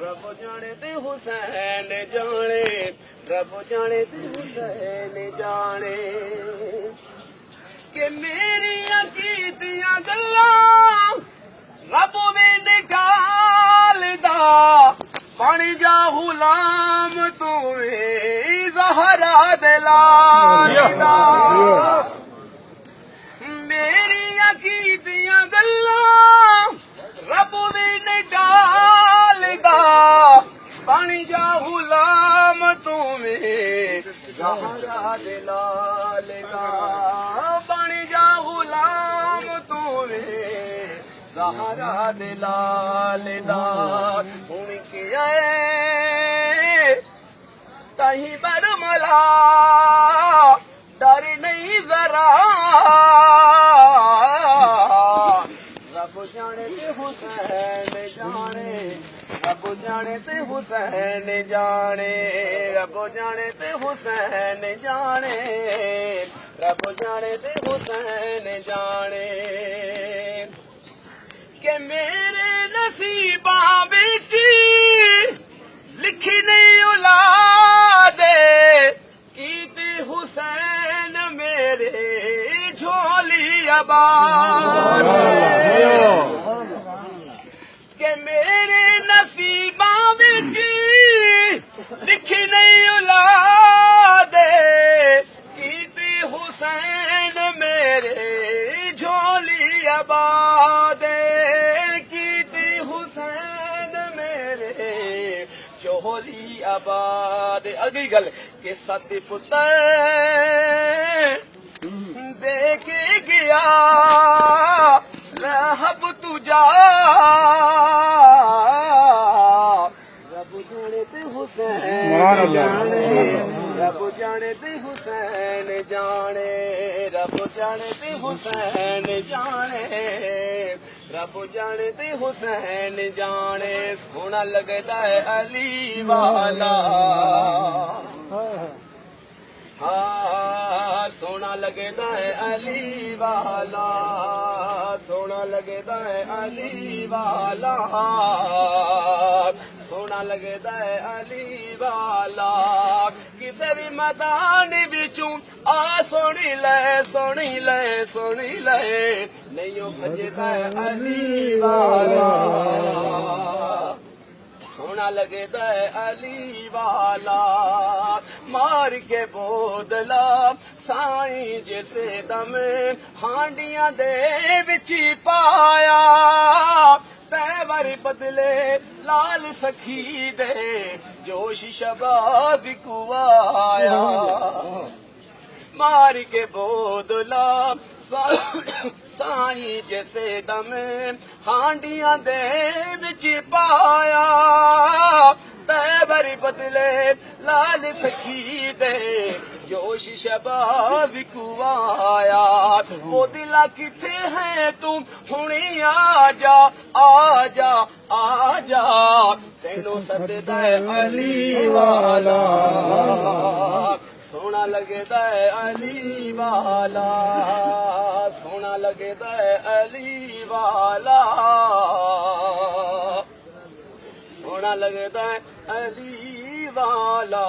रब जाने ते हुसैन जाने, रब जाने ते हुसैन जाने कि मेरियां कीतियां गल्लां रब भी निकालदा। बन जा गुलाम तू ज़हरा दे लाल दा। मेरियां कीतियां गल्लां रब भी निकालदा। बन जा गुलाम तू ज़हरा दे लाल दा। बन जा गुलाम तू ज़हरा दे लाल दा। हुण के आए तहीं बरमला डर नहीं जरा। रब जाने ते हुसैन जाने, रब जाने ते हुसैन जाने, रब जाने ते हुसैन जाने, रब जाने ते हुसैन जाने के मेरे नसीबां विच लिखी नहीं औलाद कीती हुसैन मेरे झोली आबाद। के मेरे नसीबां विच लिखी नहीं औलाद कीती हुसैन मेरे झोली आबाद। कीती हुसैन मेरे झोली आबाद। अगली गल के सत पुत्र दे के गया रहब तुझा। रब जाने ते हुसैन जाने, रब जाने ते हुसैन जाने, रब जाने ते हुसैन जाने, रब जाने ते हुसैन जाने। सोना लगदा है अली वाला, हाँ सोना लगदा है अली वाला, सोना लगदा है अली वाला, सोना लगदा है अली वाला। किसे भी मैदान बिचों आ सोनी ले, सोनी ले, सोनी ले नहीं भजदा है अली वाला। सोना लगदा है अली वाला। मार के बोदला साईं जिसे दम हांडियां दे विच पाया। तैवर बदले लाल सखी दे जोश शबाब कुआया। मार के बोदला साईं जैसे दम हांडियां दे विच पाया। तैवर बदले लाल सखी दे जोश शबाब कुआया। वो दिला किथे है तुम हुणी आजा, आजा, आजा तेनू सददा है अली वाला। सोना लगदा है अली वाला, सोना लगदा है अली वाला, सोना लगदा है अली वाला।